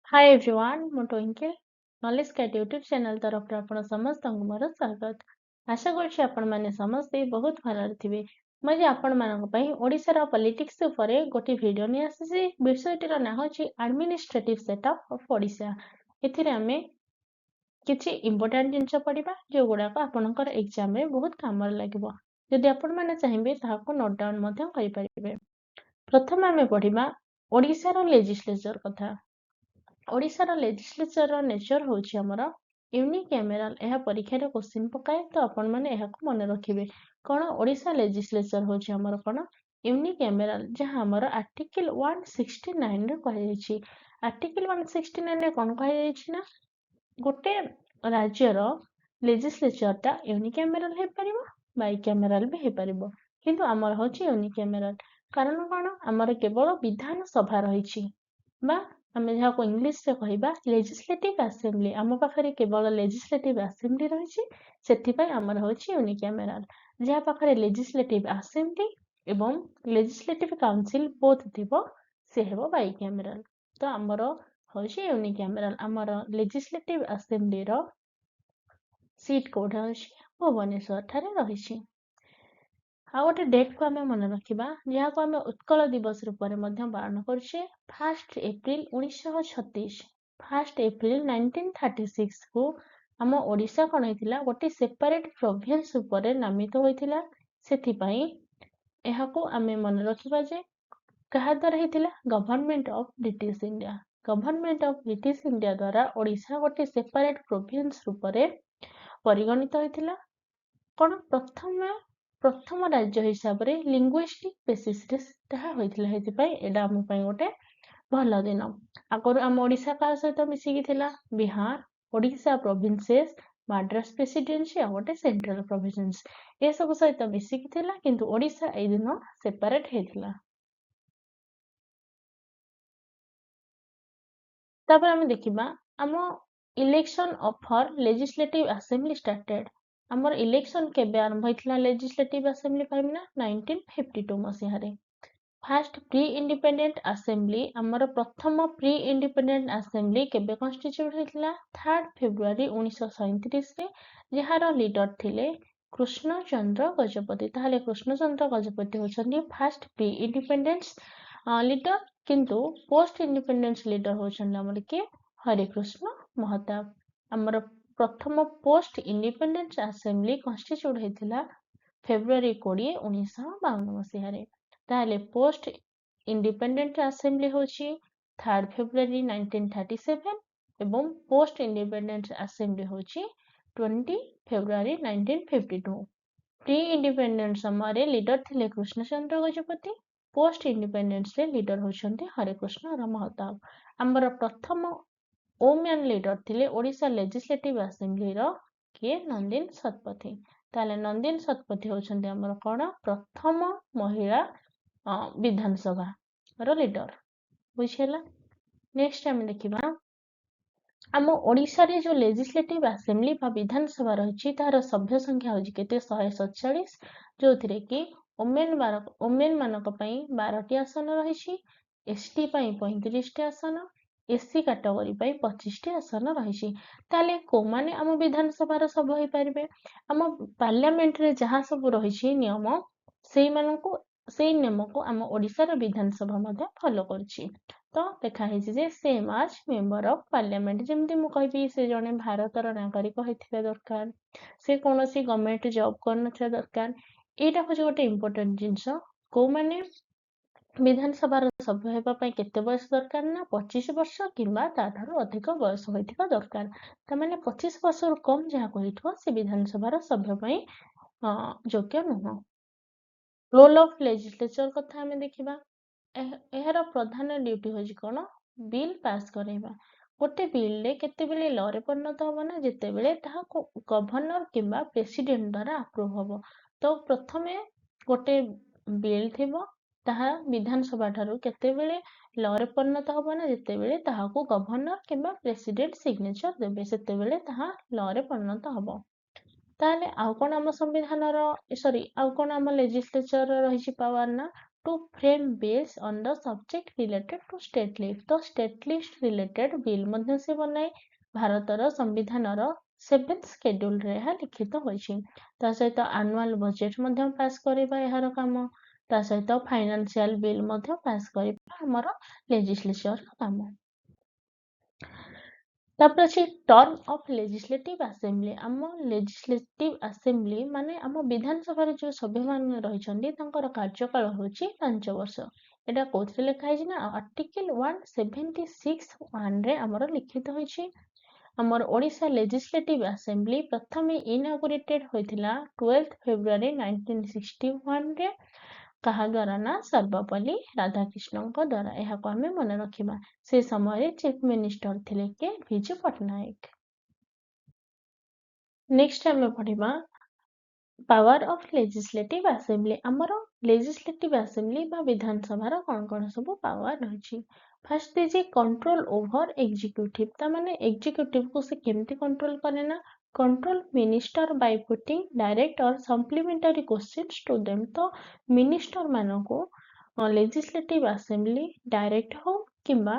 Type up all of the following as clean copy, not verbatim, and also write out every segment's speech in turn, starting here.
हाय everyone मो twinkle knowledge cat YouTube channel तरफ आपण समस्त मोर स्वागत आशा करछि आपण माने समस्ते बहुत भलरे थिबे मैं जे आपण मानक पई ओडिसा रा पॉलिटिक्स ऊपर गोटे वीडियो नै आसी विषयटीर ना होछि एडमिनिस्ट्रेटिव सेटअप ऑफ ओडिसा एथिरे हमें किछि इंपोर्टेंट जिंस पढ़िबा जो गुडाक आपनकर एग्जाम रे बहुत काम लागबो यदि आपण माने चाहिबे ताहाको नोट डाउन मध्य करि परिबे प्रथम हमें पढ़िबा ओडिसा रा लेजिस्लेचर कथा ओडिशार लेजिस्लेचर नेचर होछि हमर यूनिकैमेराल एहा परीक्षा रे क्वेश्चन पकाए तो आपण माने एहा को मन रखिबे कोन ओडिशा लेजिस्लेचर होछि हमर कोन यूनिकैमेराल जहा हमर आर्टिकल 169 रे कहै छि आर्टिकल 169 रे कोन कहै छि ना गोटे राज्यर लेजिस्लेचर ता यूनिकैमेराल हे परिबो बाइकैमेराल भी हे परिबो किंतु हमर होछि यूनिकैमेराल कारण कोन हमर केवल विधान सभा रहिछि बा आमे जहाको इंग्लिश रे कहिबा लेजिस्लेटिव असेंबली आम पाखरे केवल लेजिस्लेटिव असेंबली रहिछि सेथि पय हमर होछि यूनिकैमेराल जहा पाखरे लेजिस्लेटिव असेंबली एवं लेजिस्लेटिव काउंसिल बोथ थिबो से हेबो बाइकैमेराल तो हमर होछि यूनिकैमेराल हमर लेजिस्लेटिव असेंबली रो सीट कोड होछि भुवनेश्वर ठारे रहिछि आ गोटे डेट को आमे मन रखिबा जहा को आमे उत्कल दिवस रूप में पालन करछे 1 एप्रिल 1936 1 एप्रिल 1936 को आम ओडिशा कोन हेतिला गोटे सेपरेट प्रोविंस ऊपर नामित होइतिला सेथि पई एहा को आमे मन रखिबा जे कहा द्वारा हेतिला government of British India government of British India द्वारा ओडिशा गोटे सेपरेट प्रोविंस रूप परिगणित होइतिला कोन प्रथम राज्य हिसाब रे लिंग्विस्टिक बेसिस रे ताहा होइतिला हेति पई एडा हम पई गोटे भल दिन आगर हम ओडिशा का सहित मिसिकी थिला बिहार ओडिशा प्रोविंसेस मद्रास प्रेसिडेंसी आ गोटे सेंट्रल प्रोविंस ए सब सहित मिसिकी थिला किंतु ओडिशा ए दिन सेपरेट हेतिला तापर हम देखिबा हम election of for legislative assembly started हमर इलेक्शन केबे आरंभ होइतिला लेजिस्लेटिव असेंबली पाइम ना 1952 मसिहा रे फर्स्ट प्री इंडिपेंडेंट असेंबली हमर प्रथम प्री इंडिपेंडेंट असेंबली केबे कॉन्स्टिट्यूट होइतिला 3 फेब्रुआरी 1937 रे जहार लीडर थिले कृष्णचंद्र गजपति ताहले कृष्णचंद्र गजपति होछन्ती फर्स्ट प्री इंडिपेंडेंस लीडर किंतु पोस्ट इंडिपेंडेंस लीडर होछन हमर के हरिकृष्ण महताब हमर प्रथम पोस्ट इंडिपेंडेंस असेंबली कॉन्स्टिट्यूट होइतिला फेब्रुआरी 20 1952 मसिहा रे ताहले पोस्ट इंडिपेंडेंट असेंबली होछि 3 फेब्रुआरी 1937 एवं पोस्ट इंडिपेंडेंट असेंबली होछि 20 फेब्रुआरी 1952 प्री इंडिपेंडेंट समय लीडर थिले कृष्णचंद्र गजपति पोस्ट इंडिपेंडेंस रे लीडर होछन्ती हरिकृष्ण महताब हमर प्रथम वुमेन लीडर थिले ओडिशा लेजिस्लेटिव असेंबली रो के नंदिन शतपथी ताले नंदिन शतपथी होछन्ती हमर कोन प्रथम महिला विधानसभा रो लीडर बुझेला नेक्स्ट हम देखिबा आम ओडिशा रे जो लेजिस्लेटिव असेंबली बा विधानसभा रहिछि तार सभ्य संख्या होछि केते 147 जोथिरे कि ओमेन मानक पई 12 टी आसन रहिछि एसटी पई 35 टी आसन एससी कैटेगरी पई 25 टी आसन रहिछि ताले को माने आम विधानसभा रो सभ्य होई परिबे आम पार्लियामेंट रे जहा सब रहिछि नियम सेई मानको सेई नियम को आम ओडिशा रो विधानसभा मध्ये फॉलो करछि तो देखा है जे सेम आज मेंबर ऑफ पार्लियामेंट जमती मु कहबी से जने भारतर नागरिक होइथिबा दरकार से कोनोसी गवर्नमेंट जॉब करनथिबा दरकार एटा हो गोटे इंपोर्टेंट जिंस को माने विधानसभा सभ्य हेबा पई केते बयस दरकार ना 25 वर्ष किंबा ताठारो अधिक बयस होइथिबा दरकार त माने 25 वर्ष रु कम जहा कहिथो से विधानसभा सभ्य पई योग्य नुह रोल ऑफ लेजिस्लेचर कथा हमें देखिबा एहर प्रधान ड्यूटी होछि कोन बिल पास करेबा गोटे बिल रे केते बेले लॉ रे परिणत होबो ना जेते बेले ताहा गवर्नर किंबा प्रेसिडेंट द्वारा अप्रूव होबो तो प्रथमे गोटे बिल थिबो ताहा विधानसभा ठारू केते बेले लॉ रे परिणत होबो ना जेते बेले ताहा को गवर्नर किंबा प्रेसिडेंट सिग्नेचर देबे सेते बेले ताहा लॉ रे परिणत होबो ताले आउ कोन हम संविधान रो सॉरी आउ कोन हम लेजिस्लेचर रहिछि पावर ना to frame bills on the subject related to state list। ତ state list related bill ମଧ୍ୟ ସେ ବନାଏ। ଭାରତର ସମ୍ବିଧାନର 7th scheduleରେ ଏହା ଲିଖିତ ହୋଇଛି। ତା ସହିତ annual budget ମଧ୍ୟ ପାସ୍ କରିବା ଏହାର କାମ। ତା ସହିତ ଫାଇନାନ୍ସିଆଲ ବିଲ୍ ମଧ୍ୟ ପାସ୍ କରିବା ଆମର ଲେଜିସ୍ଲେଚରର କାମ। ତାପରେ ଅଛି ଟର୍ମ ଅଫ ଲେଜିସ୍ଲେଟିଭ ଆସେମ୍ବଲି। ଆମ ଲେଜିସ୍ଲେଟିଭ ଆସେମ୍ବଲି ମାନେ ଆମ ବିଧାନସଭାରେ ଯୋଉ ସଭ୍ୟମାନେ ରହିଛନ୍ତି ତାଙ୍କର କାର୍ଯ୍ୟକାଳ ହେଉଛି 5 ବର୍ଷ। ଏଟା କୋଉଥିରେ ଲେଖା ହେଇଛି ନା ଆର୍ଟିକଲ 176(1)ରେ ଆମର ଲିଖିତ ହୋଇଛି। ଆମର ଓଡ଼ିଶା ଲେଜିସ୍ଲେଟିଭ ଆସେମ୍ବଲି ପ୍ରଥମେ ଇନାଗୁରେଟେଡ ହୋଇଥିଲା 12 ଫେବୃଆରୀ 1961ରେ। କାହା ଦ୍ୱାରା ନା ସର୍ବପଲ୍ଲୀ ରାଧାକ୍ରିଷ୍ଣଙ୍କ ଦ୍ୱାରା। ଏହାକୁ ଆମେ ମନେ ରଖିବା। ସେ ସମୟରେ ଚିଫ ମିନିଷ୍ଟର ଥିଲେ କେ ବିଜୁ ପଟ୍ଟନାୟକ। ନେକ୍ସଟ ଆମେ ପଢିବା ପାୱାର ଅଫ ଲେଜିସ୍ଲେଟିଭ ଆସେମ୍ବଲି। ଆମର ଲେଜିସ୍ଲେଟିଭ ଆସେମ୍ବଲି ବା ବିଧାନସଭାର କଣ କଣ ସବୁ ପାୱାର ରହିଛି। ଫାର୍ଷ୍ଟ ଦେଇଛି କଣ୍ଟ୍ରୋଲ ଓଭର ଏକ୍ଜିକ୍ୟୁଟିଭ। ତା ମାନେ ଏକ୍ଜିକ୍ୟୁଟିଭକୁ ସେ କେମିତି କଣ୍ଟ୍ରୋଲ କରେ ନା control minister by putting direct or supplementary questions to them। ତ ମିନିଷ୍ଟର ମାନଙ୍କୁ legislative assembly direct ହଉ କିମ୍ବା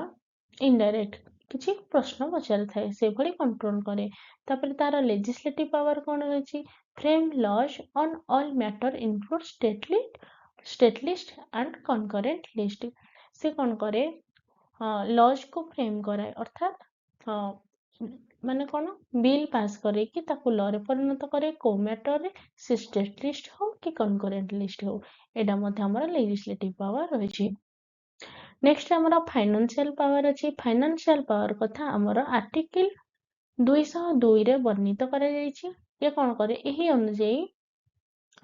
indirect କିଛି ପ୍ରଶ୍ନ ପଚାରିଥାଏ ସେଭଳି କଣ୍ଟ୍ରୋଲ କରେ। ତାପରେ ତାର legislative power କଣ ରହିଛି frame laws on all matter include state list and concurrent list। ସେ କଣ କରେ laws କୁ frame କରାଏ ଅର୍ଥାତ ମାନେ କଣ ବିଲ୍ ପାସ୍ କରେଇକି ତାକୁ ଲରେ ପରିଣତ କରେ କୋଉ ମ୍ୟାଟରରେ ସେ ଷ୍ଟେଟ ଲିଷ୍ଟ ହଉ କି କନକରେଣ୍ଟ ଲିଷ୍ଟ ହଉ। ଏଇଟା ମଧ୍ୟ ଆମର ଲେଜିସ୍ଲେଟିଭ ପାୱାର ରହିଛି। ନେକ୍ସଟ ଆମର ଫାଇନାନ୍ସିଆଲ ପାୱାର ଅଛି। ଫାଇନାନ୍ସିଆଲ ପାୱାର କଥା ଆମର ଆର୍ଟିକଲ 202ରେ ବର୍ଣ୍ଣିତ କରାଯାଇଛି। ଏ କଣ କରେ ଏହି ଅନୁଯାୟୀ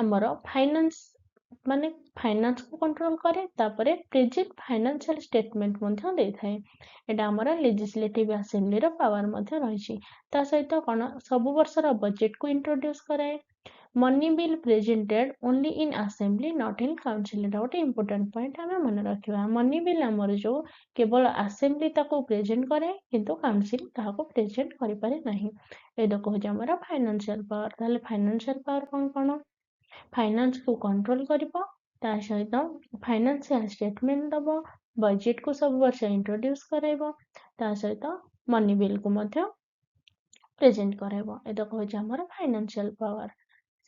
ଆମର ଫାଇନାନ୍ସ ମାନେ ଫାଇନାନ୍ସକୁ କଣ୍ଟ୍ରୋଲ କରେ। ତାପରେ ପ୍ରେଜେଣ୍ଟ ଫାଇନାନ୍ସିଆଲ ଷ୍ଟେଟମେଣ୍ଟ ମଧ୍ୟ ଦେଇଥାଏ। ଏଟା ଆମର ଲେଜିସ୍ଲେଟିଭ ଆସେମ୍ବଲିର ପାୱାର ମଧ୍ୟ ରହିଛି। ତା ସହିତ କଣ ସବୁ ବର୍ଷର ବଜେଟକୁ ଇଣ୍ଟ୍ରୋଡ୍ୟୁସ କରାଏ। Money bill presented only in assembly not in council. ଏଟା ଗୋଟେ ଇମ୍ପୋର୍ଟାଣ୍ଟ ପଏଣ୍ଟ ଆମେ ମନେ ରଖିବା। ମନି ବିଲ୍ ଆମର ଯୋଉ କେବଳ ଆସେମ୍ବଲି ତାକୁ ପ୍ରେଜେଣ୍ଟ କରେ କିନ୍ତୁ କାଉନସିଲ ତାହାକୁ ପ୍ରେଜେଣ୍ଟ କରିପାରେ ନାହିଁ। ଏଇଟା କହୁଛି ଆମର ଫାଇନାନ୍ସିଆଲ ପାୱାର। ତାହେଲେ ଫାଇନାନ୍ସିଆଲ ପାୱାର କଣ କଣ ଫାଇନାନ୍ସକୁ କଣ୍ଟ୍ରୋଲ କରିବ। ତା ସହିତ ଫାଇନାନ୍ସିଆଲ ଷ୍ଟେଟମେଣ୍ଟ ଦବ। ବଜେଟକୁ ସବୁ ବର୍ଷ ଇଣ୍ଟ୍ରୋଡ୍ୟୁସ କରାଇବ। ତା ସହିତ ମନି ବିଲକୁ ମଧ୍ୟ ପ୍ରେଜେଣ୍ଟ କରାଇବ। ଏଟା କହୁଛି ଆମର ଫାଇନାନ୍ସିଆଲ ପାୱାର।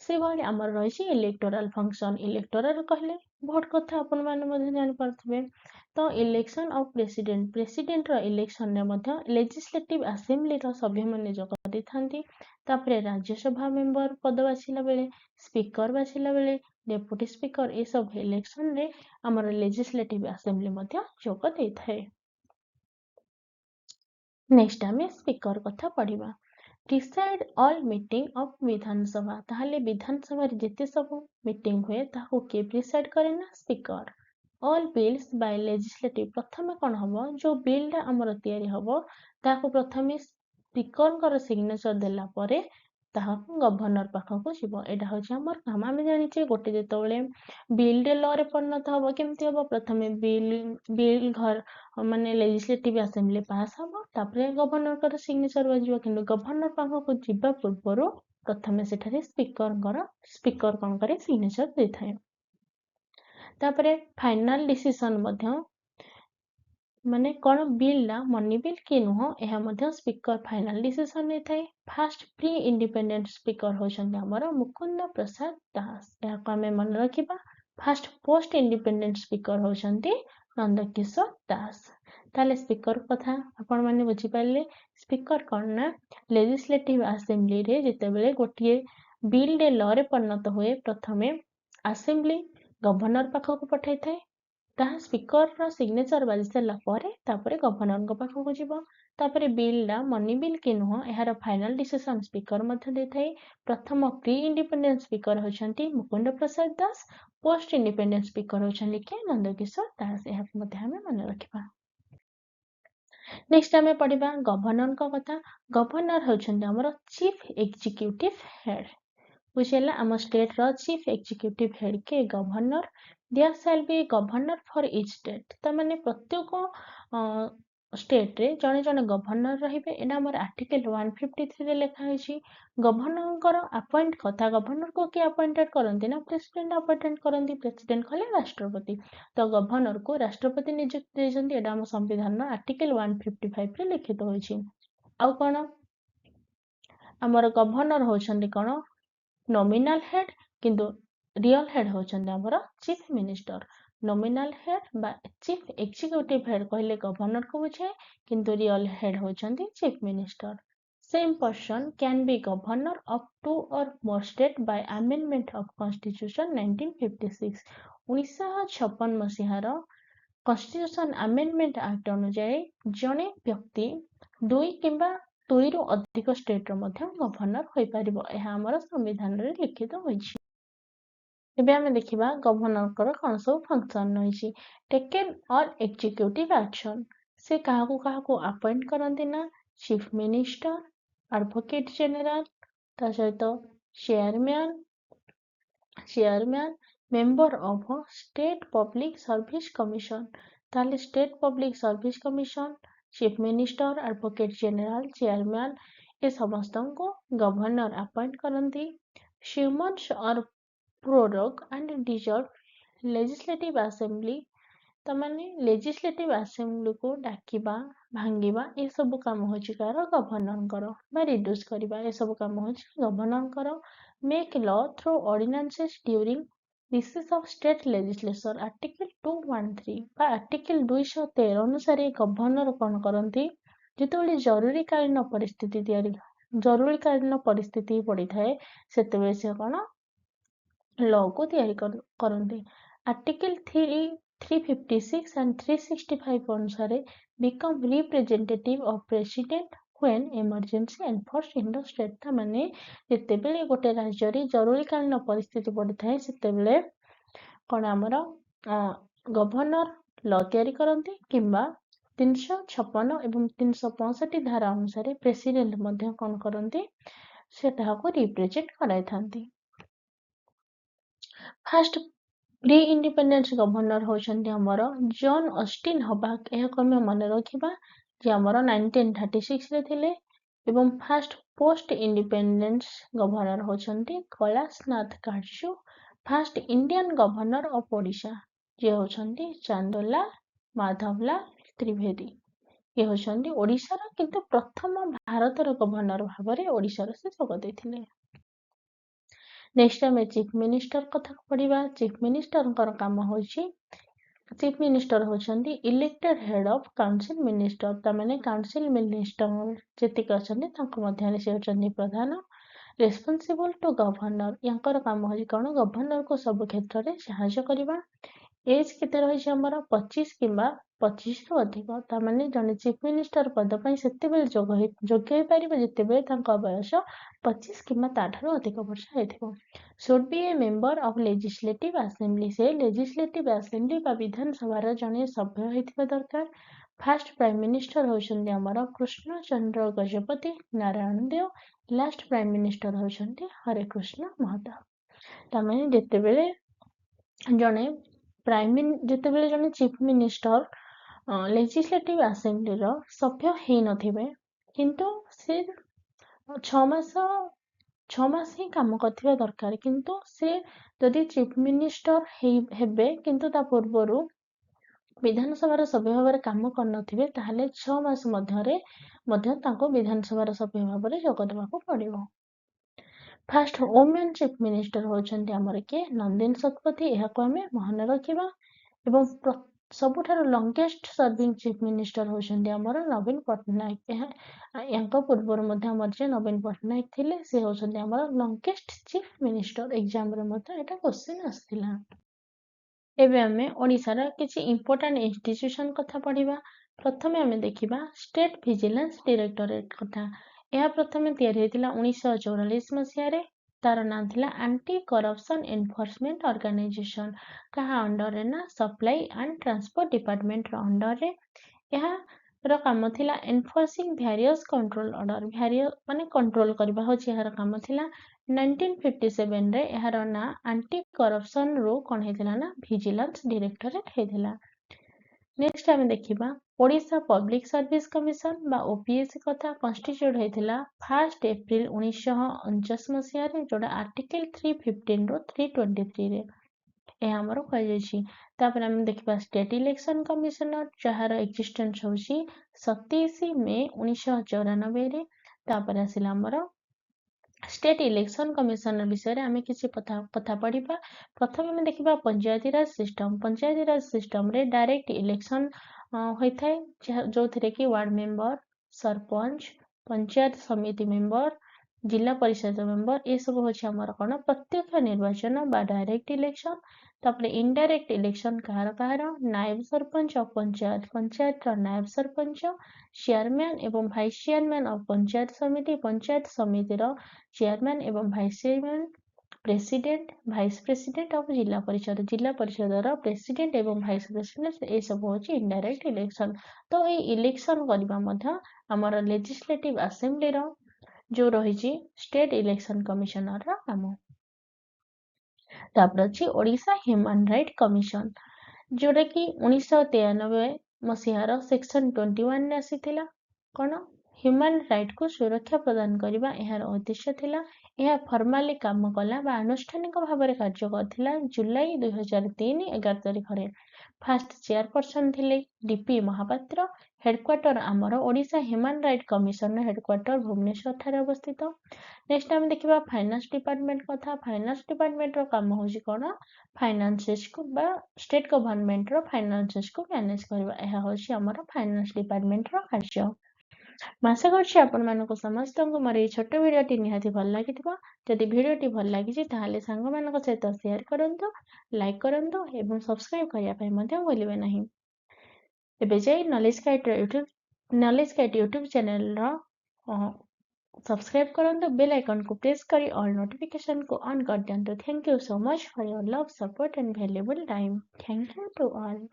ସେଭଳି ଆମର ରହିଛି ଇଲେକ୍ଟୋରାଲ ଫଙ୍କସନ। ଇଲେକ୍ଟୋରାଲ କହିଲେ ଭୋଟ କଥା ଆପଣମାନେ ମଧ୍ୟ ଜାଣିପାରୁଥିବେ। ତ ଇଲେକ୍ସନ ଅଫ ପ୍ରେସିଡେଣ୍ଟ ପ୍ରେସିଡେଣ୍ଟର ଇଲେକ୍ସନରେ ମଧ୍ୟ ଲେଜିସ୍ଲେଟିଭ ଆସେମ୍ବଲିର ସଭ୍ୟମାନେ ଯୋଗ ଦେଇଥାନ୍ତି। ତାପରେ ରାଜ୍ୟସଭା ମେମ୍ବର ପଦ ବାଛିଲା ବେଳେ ସ୍ପିକର ବାଛିଲା ବେଳେ ଡେପୁଟି ସ୍ପିକର ଏସବୁ ଇଲେକ୍ସନରେ ଆମର ଲେଜିସ୍ଲେଟିଭ ଆସେମ୍ବଲି ମଧ୍ୟ ଯୋଗ ଦେଇଥାଏ। ନେକ୍ସଟ ଆମେ ସ୍ପିକର କଥା ପଢିବା। ପ୍ରିସାଇଡ ଅଲ୍ ମିଟିଂ ଅଫ ବିଧାନସଭା। ତାହେଲେ ବିଧାନସଭାରେ ଯେତେ ସବୁ ମିଟିଂ ହୁଏ ତାହାକୁ କିଏ ପ୍ରିସାଇଡ କରେ ନା speaker. All bills by legislative ପ୍ରଥମେ କଣ ହବ ଯୋଉ ବିଲଟା ଆମର ତିଆରି ହବ ତାହାକୁ ପ୍ରଥମେ ସ୍ପିକରଙ୍କର ସିଗ୍ନେଚର ଦେଲା ପରେ ତାହାକୁ ଗଭର୍ଣ୍ଣର ପାଖକୁ ଯିବ। ଏଇଟା ହଉଛି ଆମର କାମ। ଆମେ ଜାଣିଛେ ଗୋଟେ ଯେତେବେଳେ ବିଲଟେ ଲରେ ପରିଣତ ହବ କେମିତି ହବ ପ୍ରଥମେ ବିଲ ଘର ମାନେ ଲେଜିସ୍ଲେଟିଭ ଆସେମ୍ବଲି ପାସ୍ ହବ ତାପରେ ଗଭର୍ଣ୍ଣରଙ୍କର ସିଗ୍ନେଚର ବାଜିବ। କିନ୍ତୁ ଗଭର୍ଣ୍ଣର ପାଖକୁ ଯିବା ପୂର୍ବରୁ ପ୍ରଥମେ ସେଠାରେ ସ୍ପିକର କଣ କରେ ସିଗ୍ନେଚର ଦେଇଥାଏ। ତାପରେ ଫାଇନାଲ ଡିସିସନ ମଧ୍ୟ ମାନେ କଣ ବିଲଟା ମନି ବିଲ୍ କି ନୁହଁ ଏହା ମଧ୍ୟ ସ୍ପିକର ଫାଇନାଲ ଡିସିସନ ନେଇଥାଏ। ଫାର୍ଷ୍ଟ ପ୍ରି ଇଣ୍ଡିପେଣ୍ଡେଣ୍ଟ ସ୍ପିକର ହଉଛନ୍ତି ଆମର ମୁକୁନ୍ଦ ପ୍ରସାଦ ଦାସ। ଏହାକୁ ଆମେ ମନେ ରଖିବା। ଫାର୍ଷ୍ଟ ପୋଷ୍ଟ ଇଣ୍ଡିପେଣ୍ଡେଣ୍ଟ ସ୍ପିକର ହଉଛନ୍ତି ନନ୍ଦକିଶୋର ଦାସ। ତାହେଲେ ସ୍ପିକର କଥା ଆପଣ ମାନେ ବୁଝିପାରିଲେ। ସ୍ପିକର କଣ ନା ଲେଜିସ୍ଲେଟିଭ ଆସେମ୍ବଲିରେ ଯେତେବେଳେ ଗୋଟିଏ ବିଲଟେ ଲରେ ପରିଣତ ହୁଏ ପ୍ରଥମେ ଆସେମ୍ବଲି ଗଭର୍ଣ୍ଣର ପାଖକୁ ପଠାଇଥାଏ। ତାହା ସ୍ପିକରର ସିଗ୍ନେଚର ବାଜି ସାରିଲା ପରେ ତାପରେ ଗଭର୍ଣ୍ଣରଙ୍କ ପାଖକୁ ଯିବ। ତାପରେ ବିଲଟା ମନି ବିଲ୍ କି ନୁହଁ ଏହାର ଫାଇନାଲ ଡିସିସନ ସ୍ପିକର ମଧ୍ୟ ଦେଇଥାଏ। ପ୍ରଥମ ପ୍ରି ଇଣ୍ଡିପେଣ୍ଡେଣ୍ଟ ସ୍ପିକର ହେଉଛନ୍ତି Mukund Prasad Das. Post independent speaker ହେଉଛନ୍ତି କିଏ ନନ୍ଦକିଶୋର ଦାସ। ଏହାକୁ ମଧ୍ୟ ଆମେ ମନେ ରଖିବା। ନେକ୍ସଟ ଆମେ ପଢିବା ଗଭର୍ଣ୍ଣରଙ୍କ କଥା। ଗଭର୍ଣ୍ଣର ହେଉଛନ୍ତି ଆମର ଚିଫ ଏକ୍ଜିକ୍ୟୁଟିଭ ହେଡ। ବୁଝିହେଲା ଆମ ଷ୍ଟେଟର ଚିଫ ଏକ୍ଜିକ୍ୟୁଟିଭ ହେଡ କିଏ governor. There shall be governor for each state। ତାମାନେ ପ୍ରତ୍ୟେକ स्टेट रे जड़े जड़े गवर्नर रहिबे एना हमर आर्टिकल 153 रे लिखा होइछि गवर्नर अपॉइंट कथा गवर्नर को किए अपॉइंटेड करंती ना प्रेसिडेंट अपॉइंटेड करंती प्रेसिडेंट कहले राष्ट्रपति तो गवर्नर को राष्ट्रपति नियुक्त देइछन्ती एडा हम संविधान आर्टिकल 155 रे लिखित होइछि आउ कोन हमर गवर्नर होछन्ती कोन नॉमिनल हेड किंतु रियल हेड होछन्ती हमर चीफ मिनिस्टर नॉमिनल हेड बा चीफ एग्जीक्यूटिव हेड कहले गवर्नर को बुझाए किंतु रियल हेड होछन्ती chief minister same person can be governor of 2 or more state by amendment of constitution 1956 1956 मसीहार कन्स्टिट्यूशन आमेंडमेंट एक्ट अनुसार जड़े व्यक्ति 2 किंबा 2 रु अधिक स्टेट गवर्नर हो पारिबो एहा हमर संविधान रे लिखित होइछि एबे हमें देखिबा गवर्नर कौन सब फंक्शन रही टेकन और एग्जीक्यूटिव एक्शन से काहाकू अपॉइंट करंती ना चीफ मिनिस्टर एडवोकेट जनरल ता सहित chairman member of state public service commission ताले state public service commission chief minister advocate general chairman ए समस्त को गवर्नर अपॉइंट करंती ह्यूमन्स और prorogue and dissolve legislative assembly तमाने लेजिस्लेटिव असेंबली को डाकिबा भांगिबा ए सब काम होछि कार गवर्नर करो बा रिड्यूस करबा ए सब काम होछि गवर्नर करो make law through ordinances during recess of state legislature article 213 बा आर्टिकल 213 अनुसार गवर्नर कोन करंती जेतोले जरूरीकालीन परिस्थिति पड़ी थाए सेतेबे से कोन लॉ को तैयारी करते आर्टिकल 356 एंड 365 अनुसार become representative of president when emergency enforce in the state माने जेतेबेले गोटे राज्य रे जरूरीकालीन परिस्थिति पड़ी थाए सेतेबेले कोन हमर गवर्नर लॉ तैयारी करते किंबा 356 एवं 365 धारा अनुसार प्रेसिडेंट मध्य कोन करते सेटा को रिप्रेजेंट कराई थांती फास्ट प्री इंडिपेंडेंस गवर्नर होचंती हमर जॉन ऑस्टिन हबाक एहा हम मन रखिबा जे हमर 1936 रे थिले एवं फास्ट पोस्ट इंडिपेंडेंस गवर्नर होचंती Kailashnath Katju first Indian governor of Odisha जे होचंती चांदोला माधवलाल त्रिवेदी ये होचंती ओडिशा रा किंतु प्रथम भारतर गवर्नर भाबरे ओडिशा रा से जोग देथिले नेक्स्ट आम चीफ मिनिस्टर कथा पढ़ा चीफ मिनिस्टर काम होची चीफ मिनिस्टर होचंती elected head of council minister तमाने काउंसिल मिनिस्टर जेतिक अछंती तांको मध्यरे से होचंती प्रधान रेस्पोंसिबल टू गवर्नर यांकर काम होची कोन गवर्नर को सब क्षेत्र रे सहायता करबा एज केते रही हमर 25 किंबा 25 रु अधिक तामाने जने चीफ मिनिस्टर पद पई सेतेबेल योग्य हो पारिबो जेतेबेले तांको बयस 25 किंबा ताठारो अधिक वर्ष हेथिबो should be a member of legislative assembly से लेजिस्लेटिव असेंबली बा विधान सभा जने सभ्य हेथिबा दरकार फास्ट प्राइम मिनिस्टर होचंती हमर कृष्ण चंद्र गजपति नारायण देव लास्ट प्राइम मिनिस्टर होचंती हरे कृष्ण महताब तामाने जेतेबेले जने जेतेबेले जने चीफ मिनिस्टर लेजिस्लेटिव असेंबली रो सभ्य हे नथिबे किंतु से 6 मास ही काम करथिबा दरकार किंतु से जदि चीफ मिनिस्टर हेबे किंतु ता पूर्वरु विधानसभा सभ्य भाव काम करनथिबे ताहले 6 मास मध्य तांको विधानसभा सभ्य भाव जोग देबाको पड़िबो फास्ट वुमेन चीफ मिनिस्टर होचंती हमर के नंदिनी शतपथी एहा को हमें मन रखिबा एवं सबुठार लॉन्गेस्ट सर्विंग चीफ मिनिस्टर होचंती हमर नवीन पटनायक यांको पूर्वर मध्य हमर जे नवीन पटनायक थिले से होचंती हमर लॉन्गेस्ट चीफ मिनिस्टर एग्जाम रे मध्य एटा क्वेश्चन आस्थिला एबे हमें ओडिसा रा किछि इंपोर्टेंट इंस्टीट्यूशन कथा पढिबा प्रथमे हमें देखिबा स्टेट विजिलेंस डायरेक्टरेट कथा यह प्रथमे तैयारी होइतिला 1944 मसिया रे तार नाम थिला एंटी करप्शन एनफोर्समेंट ऑर्गेनाइजेशन कहा अंडर रे ना सप्लाई एंड ट्रांसपोर्ट डिपार्टमेंट रो अंडर रे यह रो काम थिला enforcing various control order various माने कंट्रोल करबा होछि यहर काम थिला 1957 रे यहर ना एंटी करप्शन रो कोन हेतिला ना विजिलेंस डायरेक्टरेट हेतिला नेक्स्ट हमें देखिबा ओडिशा पब्लिक सर्विस कमिशन बा ओपीएससी कथा कन्स्टिट्यूट होइथिला 1 एप्रिल 1949 मसीहारे जोड़ा आर्टिकल 315 रो 323 रे ଏହା ଆମର କୁହାଯାଇଛି। ତାପରେ ଆମେ ଦେଖିବା ଷ୍ଟେଟ୍ ଇଲେକ୍ସନ କମିଶନର ଯାହାର ଏକ୍ଜିଷ୍ଟେନ୍ସ ହଉଛି 27 ମେ 1994 ରେ। ତାପରେ ଆସିଲା ଆମର ଷ୍ଟେଟ୍ ଇଲେକ୍ସନ କମିଶନର ବିଷୟରେ ଆମେ କିଛି କଥା ପଢିବା। ପ୍ରଥମେ ଆମେ ଦେଖିବା ପଞ୍ଚାୟତିରାଜ ସିଷ୍ଟମ। ପଞ୍ଚାୟତିରାଜ ସିଷ୍ଟମରେ ଡାଇରେକ୍ଟ ଇଲେକ୍ସନ ହୋଇଥାଏ ଯୋଉଥିରେ କି ୱାର୍ଡ ମେମ୍ବର, ସରପଞ୍ଚ, ପଞ୍ଚାୟତ ସମିତି ମେମ୍ବର, ଜିଲ୍ଲା ପରିଷଦ ମେମ୍ବର ଏସବୁ ହଉଛି ଆମର କଣ ପ୍ରତ୍ୟକ୍ଷ ନିର୍ବାଚନ ବା ଡାଇରେକ୍ଟ ଇଲେକ୍ସନ। ତାପରେ ଇନଡାଇରେକ୍ଟ ଇଲେକ୍ସନ କାହାର ନାୟବ ସରପଞ୍ଚ ଅଫ ପଞ୍ଚାୟତ, ପଞ୍ଚାୟତର ନାୟବ ସରପଞ୍ଚ, ଚେୟାରମ୍ୟାନ ଏବଂ ଭାଇସ୍ ଚେୟାରମ୍ୟାନ ଅଫ ପଞ୍ଚାୟତ ସମିତି, ପଞ୍ଚାୟତ ସମିତିର ଚେୟାରମ୍ୟାନ ଏବଂ vice chairman, president, vice president of ଜିଲ୍ଲା ପରିଷଦ, ଜିଲ୍ଲା ପରିଷଦର ପ୍ରେସିଡେଣ୍ଟ ଏବଂ ଭାଇସ୍ ପ୍ରେସିଡେଣ୍ଟ ଏସବୁ ହଉଛି ଇନଡାଇରେକ୍ଟ ଇଲେକ୍ସନ। ତ ଏଇ ଇଲେକ୍ସନ କରିବା ମଧ୍ୟ ଆମର ଲେଜିସ୍ଲେଟିଭ ଆସେମ୍ବଲିର ଯୋଉ ରହିଛି ଷ୍ଟେଟ୍ ଇଲେକ୍ସନ କମିଶନର ର କାମ। ତାପରେ ଅଛି ଓଡିଶା ହ୍ୟୁମାନ ରାଇଟ୍ କମିଶନ ଯୋଉଟା କି 1993 ମସିହାର ସେକ୍ସନ 21 ରେ ଆସିଥିଲା। କଣ ହ୍ୟୁମାନ ରାଇଟ୍ କୁ ସୁରକ୍ଷା ପ୍ରଦାନ କରିବା ଏହାର ଉଦ୍ଦେଶ୍ୟ ଥିଲା। ଏହା ଫର୍ମାଲି କାମ କଲା ବା ଆନୁଷ୍ଠାନିକ ଭାବରେ କାର୍ଯ୍ୟ କରିଥିଲା ଜୁଲାଇ 2003 11 ତାରିଖରେ। ଫାଷ୍ଟ ଚେୟାରପର୍ସନ ଥିଲେ ଡିପି ମହାପାତ୍ର। ହେଡକ୍ୱାର୍ଟର ଆମର ଓଡିଶା ହ୍ୟୁମାନ ରାଇଟ୍ କମିଶନର ହେଡକ୍ୱାର୍ଟର ଭୁବନେଶ୍ୱର ଠାରେ ଅବସ୍ଥିତ। ନେକ୍ସଟ ଆମେ ଦେଖିବା ଫାଇନାନ୍ସ ଡିପାର୍ଟମେଣ୍ଟ କଥା। ଫାଇନାନ୍ସ ଡିପାର୍ଟମେଣ୍ଟର କାମ ହଉଛି କଣ ଫାଇନାନ୍ସେସକୁ ବା ଷ୍ଟେଟ୍ ଗଭର୍ଣ୍ଣମେଣ୍ଟର ଫାଇନାନ୍ସେସକୁ ମ୍ୟାନେଜ କରିବା। ଏହା ହଉଛି ଆମର ଫାଇନାନ୍ସ ଡିପାର୍ଟମେଣ୍ଟର କାର୍ଯ୍ୟ। ମୁଁ ଆଶା କରୁଛି ଆପଣମାନଙ୍କୁ ସମସ୍ତଙ୍କୁ ମୋର ଏଇ ଛୋଟ ଭିଡିଓଟି ନିହାତି ଭଲ ଲାଗିଥିବ। ଯଦି ଭିଡିଓଟି ଭଲ ଲାଗିଛି ତାହେଲେ ସାଙ୍ଗମାନଙ୍କ ସହିତ ସେୟାର କରନ୍ତୁ, ଲାଇକ୍ କରନ୍ତୁ ଏବଂ ସବସ୍କ୍ରାଇବ କରିବା ପାଇଁ ମଧ୍ୟ ଭୁଲିବେ ନାହିଁ। ଏବେ ଯାଇ ନଲେଜ ଗାଇଡ୍ ୟୁଟ୍ୟୁବ ଚ୍ୟାନେଲର ସବସ୍କ୍ରାଇବ କରନ୍ତୁ, ବେଲ୍ ଆଇକନକୁ ପ୍ରେସ୍ କରି ଅଲ୍ ନୋଟିଫିକେସନକୁ ଅନ୍ କରିଦିଅନ୍ତୁ। Thank you so much for your love, support and valuable time. Thank you to all.